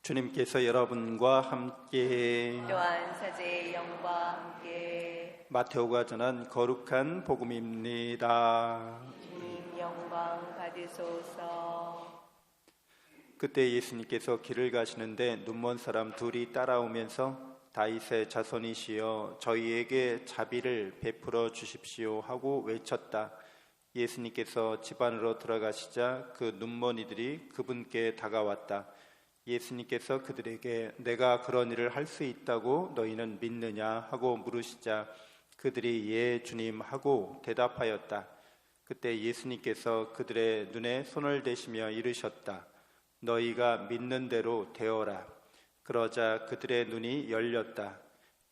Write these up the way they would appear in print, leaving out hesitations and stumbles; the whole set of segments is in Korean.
주님께서 여러분과 함께 또한 사제의 영과 함께 마테오가 전한 거룩한 복음입니다. 주님 영광 받으소서. 그때 예수님께서 길을 가시는데 눈먼 사람 둘이 따라오면서 다윗의 자손이시여 저희에게 자비를 베풀어 주십시오 하고 외쳤다. 예수님께서 집 안으로 들어가시자 그 눈먼이들이 그분께 다가왔다. 예수님께서 그들에게 내가 그런 일을 할 수 있다고 너희는 믿느냐 하고 물으시자 그들이 예 주님 하고 대답하였다. 그때 예수님께서 그들의 눈에 손을 대시며 이르셨다. 너희가 믿는 대로 되어라. 그러자 그들의 눈이 열렸다.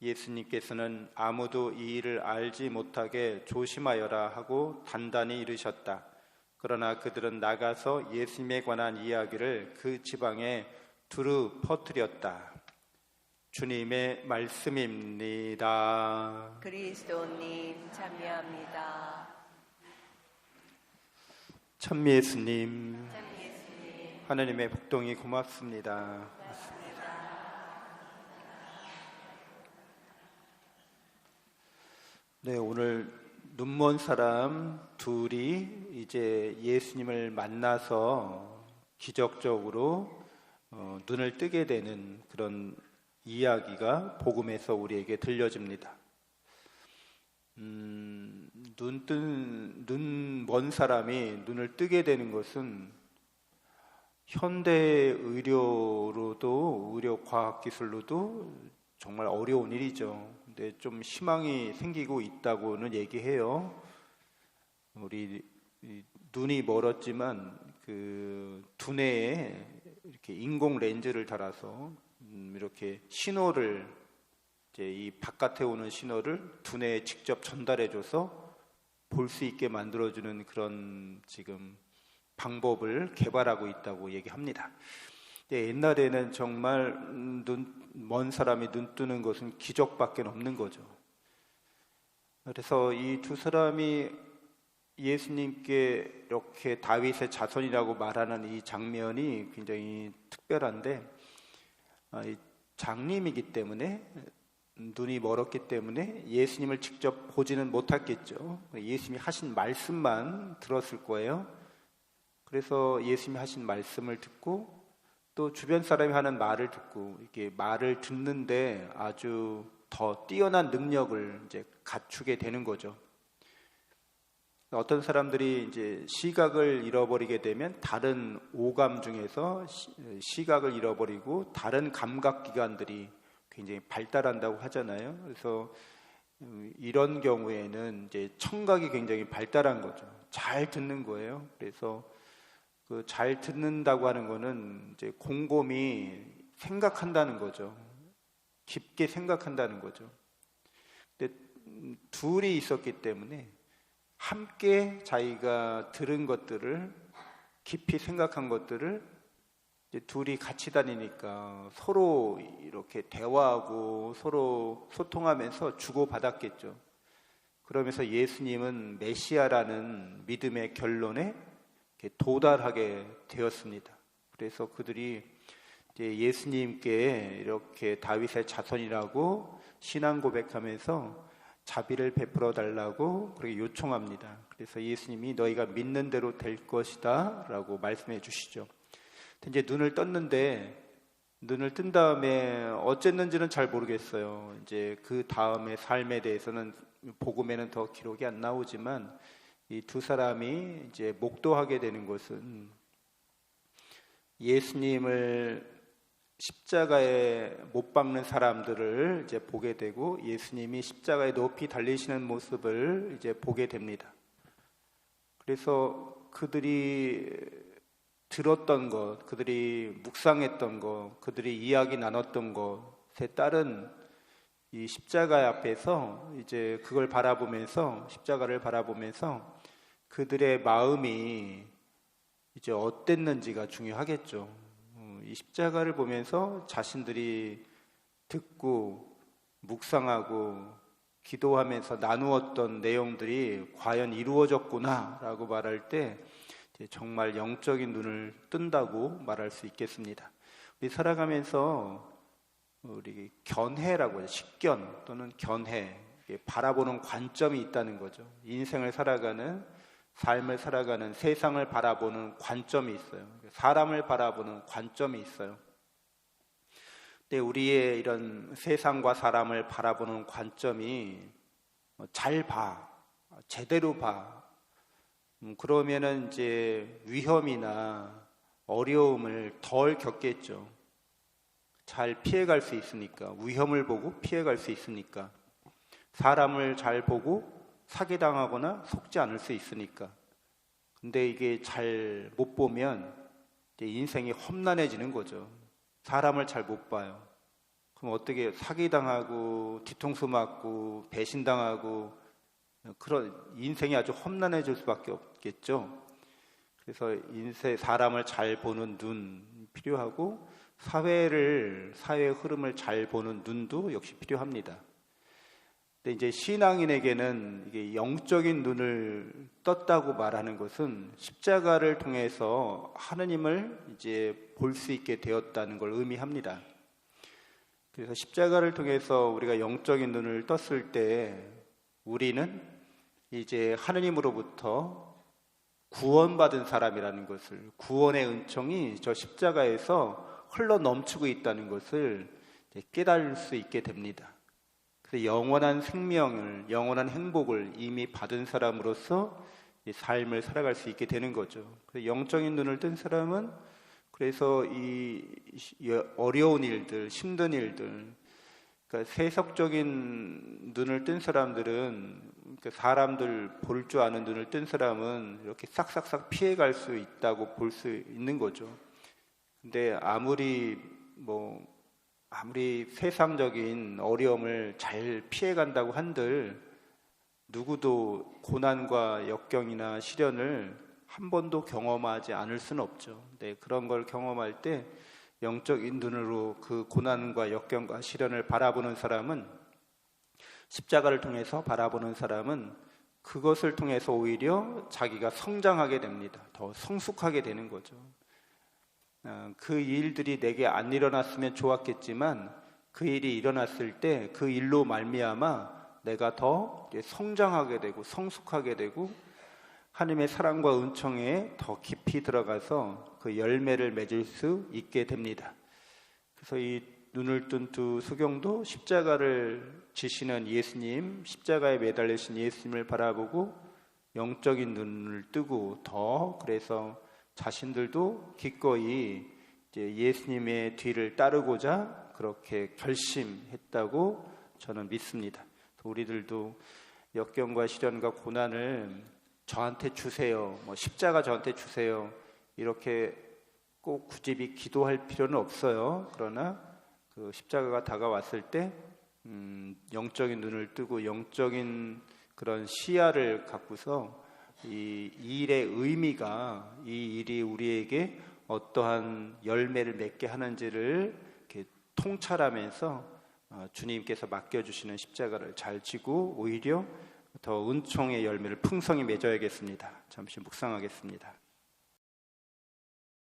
예수님께서는 아무도 이 일을 알지 못하게 조심하여라 하고 단단히 이르셨다. 그러나 그들은 나가서 예수님에 관한 이야기를 그 지방에 두루 퍼뜨렸다. 주님의 말씀입니다. 그리스도님 참여합니다. 참 예수님, 하나님의 복동이 고맙습니다. 네, 오늘 눈먼 사람 둘이 이제 예수님을 만나서 기적적으로 눈을 뜨게 되는 그런 이야기가 복음에서 우리에게 들려집니다. 눈 먼 사람이 눈을 뜨게 되는 것은 현대 의료로도 의료 과학 기술로도 정말 어려운 일이죠. 근데 좀 희망이 생기고 있다고는 얘기해요. 우리 눈이 멀었지만 그 두뇌에 이렇게 인공 렌즈를 달아서 이렇게 신호를 이제 이 바깥에 오는 신호를 두뇌에 직접 전달해줘서 볼 수 있게 만들어주는 그런 지금 방법을 개발하고 있다고 얘기합니다. 옛날에는 정말 먼 사람이 눈 뜨는 것은 기적밖에 없는 거죠. 그래서 이 두 사람이 예수님께 이렇게 다윗의 자손이라고 말하는 이 장면이 굉장히 특별한데 장님이기 때문에 눈이 멀었기 때문에 예수님을 직접 보지는 못했겠죠. 예수님이 하신 말씀만 들었을 거예요. 그래서 예수님이 하신 말씀을 듣고 또 주변 사람이 하는 말을 듣고 이렇게 말을 듣는데 아주 더 뛰어난 능력을 이제 갖추게 되는 거죠. 어떤 사람들이 이제 시각을 잃어버리게 되면 다른 오감 중에서 시각을 잃어버리고 다른 감각 기관들이 굉장히 발달한다고 하잖아요. 그래서 이런 경우에는 이제 청각이 굉장히 발달한 거죠. 잘 듣는 거예요. 그래서 그 잘 듣는다고 하는 거는 이제 곰곰이 생각한다는 거죠. 깊게 생각한다는 거죠. 근데 둘이 있었기 때문에 함께 자기가 들은 것들을 깊이 생각한 것들을 이제 둘이 같이 다니니까 서로 이렇게 대화하고 서로 소통하면서 주고받았겠죠. 그러면서 예수님은 메시아라는 믿음의 결론에 도달하게 되었습니다. 그래서 그들이 이제 예수님께 이렇게 다윗의 자손이라고 신앙 고백하면서 자비를 베풀어 달라고 그렇게 요청합니다. 그래서 예수님이 너희가 믿는 대로 될 것이다 라고 말씀해 주시죠. 이제 눈을 떴는데 눈을 뜬 다음에 어쨌는지는 잘 모르겠어요. 이제 그 다음의 삶에 대해서는 복음에는 더 기록이 안 나오지만 이 두 사람이 이제 목도하게 되는 것은 예수님을 십자가에 못 박는 사람들을 이제 보게 되고 예수님이 십자가에 높이 달리시는 모습을 이제 보게 됩니다. 그래서 그들이 들었던 것, 그들이 묵상했던 것, 그들이 이야기 나눴던 것에 따른 이 십자가 앞에서 이제 그걸 바라보면서 십자가를 바라보면서 그들의 마음이 이제 어땠는지가 중요하겠죠. 이 십자가를 보면서 자신들이 듣고 묵상하고 기도하면서 나누었던 내용들이 과연 이루어졌구나라고 말할 때 정말 영적인 눈을 뜬다고 말할 수 있겠습니다. 우리 살아가면서 우리 견해라고 해요. 식견 또는 견해, 바라보는 관점이 있다는 거죠. 인생을 살아가는, 삶을 살아가는, 세상을 바라보는 관점이 있어요. 사람을 바라보는 관점이 있어요. 근데 우리의 이런 세상과 사람을 바라보는 관점이 잘 봐, 제대로 봐. 그러면은 이제 위험이나 어려움을 덜 겪겠죠. 잘 피해갈 수 있으니까, 위험을 보고 피해갈 수 있으니까, 사람을 잘 보고 사기당하거나 속지 않을 수 있으니까. 근데 이게 잘 못 보면 이제 인생이 험난해지는 거죠. 사람을 잘 못 봐요. 그럼 어떻게 사기당하고 뒤통수 맞고 배신당하고 그런 인생이 아주 험난해질 수밖에 없겠죠. 그래서 사람을 잘 보는 눈 필요하고 사회의 흐름을 잘 보는 눈도 역시 필요합니다. 근데 이제 신앙인에게는 이게 영적인 눈을 떴다고 말하는 것은 십자가를 통해서 하느님을 이제 볼 수 있게 되었다는 걸 의미합니다. 그래서 십자가를 통해서 우리가 영적인 눈을 떴을 때 우리는 이제 하느님으로부터 구원받은 사람이라는 것을, 구원의 은총이 저 십자가에서 흘러 넘치고 있다는 것을 깨달을 수 있게 됩니다. 그래서 영원한 생명을, 영원한 행복을 이미 받은 사람으로서 삶을 살아갈 수 있게 되는 거죠. 그래서 영적인 눈을 뜬 사람은 그래서 이 어려운 일들, 힘든 일들, 그러니까 세속적인 눈을 뜬 사람들은, 그러니까 사람들 볼 줄 아는 눈을 뜬 사람은 이렇게 싹싹싹 피해갈 수 있다고 볼 수 있는 거죠. 근데 아무리 세상적인 어려움을 잘 피해간다고 한들 누구도 고난과 역경이나 시련을 한 번도 경험하지 않을 수는 없죠. 네, 그런 걸 경험할 때 영적인 눈으로 그 고난과 역경과 시련을 바라보는 사람은, 십자가를 통해서 바라보는 사람은 그것을 통해서 오히려 자기가 성장하게 됩니다. 더 성숙하게 되는 거죠. 그 일들이 내게 안 일어났으면 좋았겠지만 그 일이 일어났을 때 그 일로 말미암아 내가 더 성장하게 되고 성숙하게 되고 하나님의 사랑과 은총에 더 깊이 들어가서 그 열매를 맺을 수 있게 됩니다. 그래서 이 눈을 뜬 두 수경도 십자가를 지시는 예수님, 십자가에 매달리신 예수님을 바라보고 영적인 눈을 뜨고 더 그래서 자신들도 기꺼이 이제 예수님의 뒤를 따르고자 그렇게 결심했다고 저는 믿습니다. 우리들도 역경과 시련과 고난을 저한테 주세요, 십자가 저한테 주세요, 이렇게 꼭 굳이 기도할 필요는 없어요. 그러나 그 십자가가 다가왔을 때 영적인 눈을 뜨고 영적인 그런 시야를 갖고서 이 일의 의미가, 이 일이 우리에게 어떠한 열매를 맺게 하는지를 이렇게 통찰하면서 주님께서 맡겨주시는 십자가를 잘 지고 오히려 더 은총의 열매를 풍성히 맺어야겠습니다. 잠시 묵상하겠습니다.